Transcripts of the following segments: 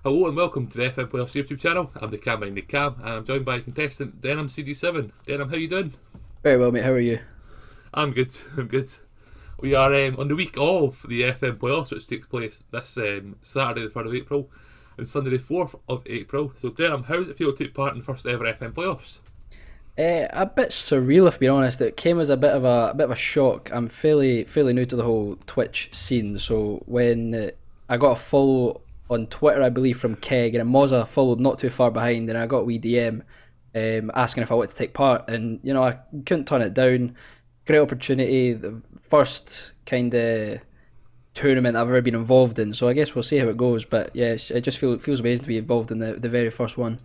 Hello and welcome to the FMTreq YouTube channel. I'm the Cam behind the cam and I'm joined by contestant DenholmCD7. Denham, how you doing? Very well, mate. How are you? I'm good. We are on the week of the FM playoffs, which takes place this Saturday the 3rd of April and Sunday the 4th of April. So Denham, how does it feel to take part in the first ever FM playoffs? A bit surreal, if being honest. It came as a bit of a shock. I'm fairly new to the whole Twitch scene, so when I got a follow on Twitter, I believe from Keg, and Mozza followed not too far behind, and I got a wee DM asking if I wanted to take part, and I couldn't turn it down. Great opportunity, the first kind of tournament I've ever been involved in, so I guess we'll see how it goes. But yeah, it just feels amazing to be involved in the very first one.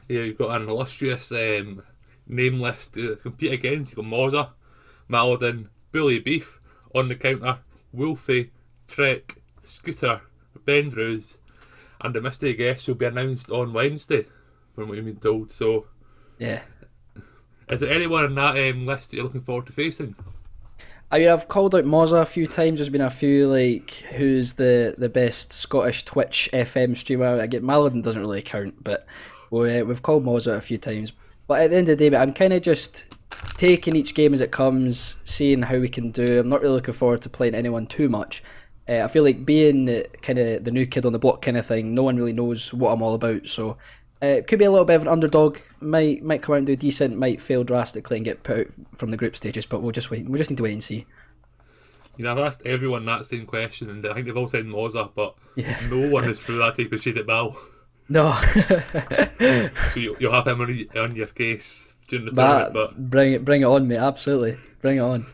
Yeah, you've got an illustrious name list to compete against. You've got Mozza, Mallidon, bullyybeef, On The Counter, FMTreq, scootR, Bendrews, and the mystery guest will be announced on Wednesday, from what you've been told. So, Yeah. is there anyone in that list that you're looking forward to facing? I mean, I've called out Mozza a few times. There's been a few like, who's the best Scottish Twitch FM streamer? I get Mallidon doesn't really count, but we've called Mozza a few times. But at the end of the day, I'm kind of just taking each game as it comes, seeing how we can do. I'm not really looking forward to playing anyone too much. I feel like being kind of the new kid on the block kind of thing, no one really knows what I'm all about. So it could be a little bit of an underdog. Might come out and do decent. Might fail drastically and get put out from the group stages. But we'll just wait. We just need to wait and see. I've asked everyone that same question, and I think they've all said Mozza, but Yeah. no one is through that type of shade at Bell. No. So you'll have him on your case during the tournament. But bring it on, mate. Absolutely, bring it on.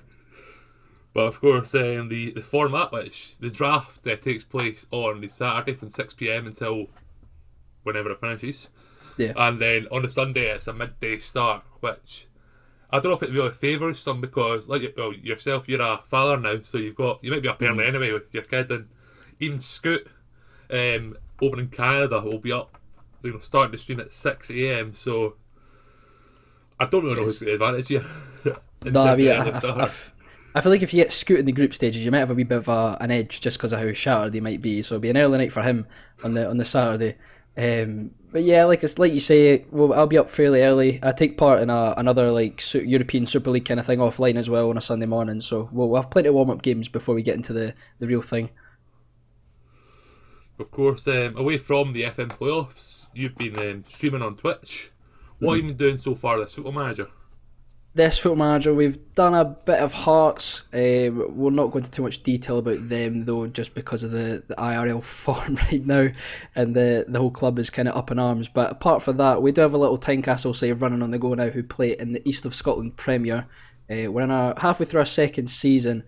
But of course, the format, which the draft takes place on the Saturday from 6 PM until whenever it finishes. Yeah. And then on the Sunday, it's a midday start, which I don't know if it really favours some because, like yourself, you're a father now, so you might be up early anyway with your kid, and even Scoot over in Canada will be up, starting the stream at 6 AM. So I don't really know who's got the advantage here. No, I mean, I feel like if you get Scoot in the group stages, you might have a wee bit of an edge just because of how shattered they might be. So it'll be an early night for him on the Saturday. But yeah, like you say, well, I'll be up fairly early. I take part in another like European Super League kind of thing offline as well on a Sunday morning. So we'll have plenty of warm up games before we get into the real thing. Of course, away from the FM playoffs, you've been streaming on Twitch. What have you been doing so far this Football Manager? This Football Manager, we've done a bit of Hearts. We'll not go into too much detail about them though, just because of the IRL form right now, and the whole club is kind of up in arms. But apart from that, we do have a little Tynecastle save running on the go now, who play in the East of Scotland Premier. We're in halfway through our second season.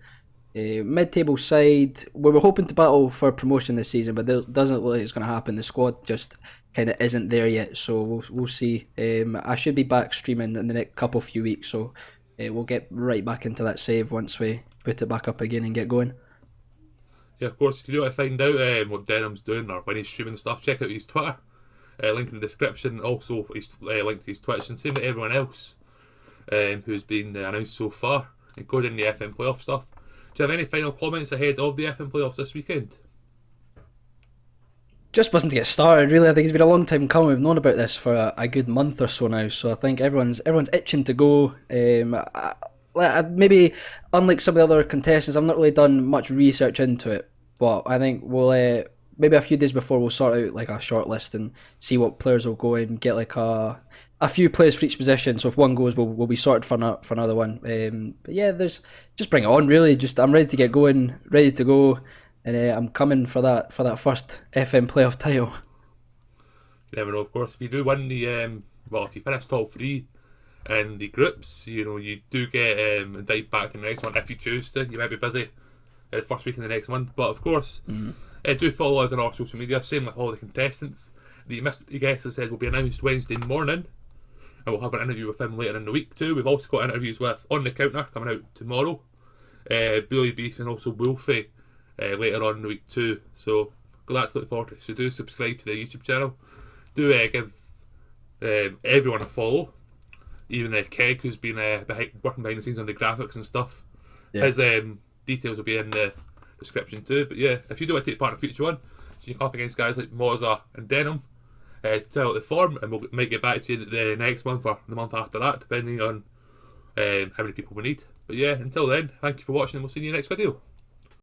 Mid-table side, we were hoping to battle for promotion this season, but it doesn't look like it's going to happen. The squad just kind of isn't there yet, so we'll see. I should be back streaming in the next few weeks, so we'll get right back into that save once we put it back up again and get going. Yeah, of course, if you want to find out what Denham's doing or when he's streaming stuff, check out his Twitter. Link in the description. Also, his link to his Twitch, and same with everyone else who's been announced so far, including the FM playoff stuff. Do you have any final comments ahead of the FM playoffs this weekend? Just wasn't to get started, really. I think it's been a long time coming. We've known about this for a good month or so now, so I think everyone's itching to go. Maybe unlike some of the other contestants, I've not really done much research into it, but I think we'll maybe a few days before we'll sort out like a short list and see what players will go and get like a few players for each position. So if one goes, we'll be sorted for another one. But yeah, just bring it on. Really, I'm ready to get going, ready to go. And I'm coming for that first FM playoff title. You never know, of course. If you do win the if you finish top 3 in the groups, you do get invited back in the next one if you choose to. You might be busy the first week in the next month, but of course, do follow us on our social media. Same with all the contestants. The mystery guest, as I said, will be announced Wednesday morning, and we'll have an interview with him later in the week too. We've also got interviews with On The Counter coming out tomorrow, bullyybeef, and also Wolfie. Later on in the week too, so got that to look forward to. So do subscribe to the YouTube channel. Do give everyone a follow, even Keg, who's been working behind the scenes on the graphics and stuff. Yeah. His details will be in the description too. But yeah, if you do want to take part in a future one, So you come up against guys like Mozza and Denholm, tell out the form, and we'll might get back to you the next month or the month after that, depending on how many people we need. But yeah, until then, thank you for watching, and we'll see you in the next video.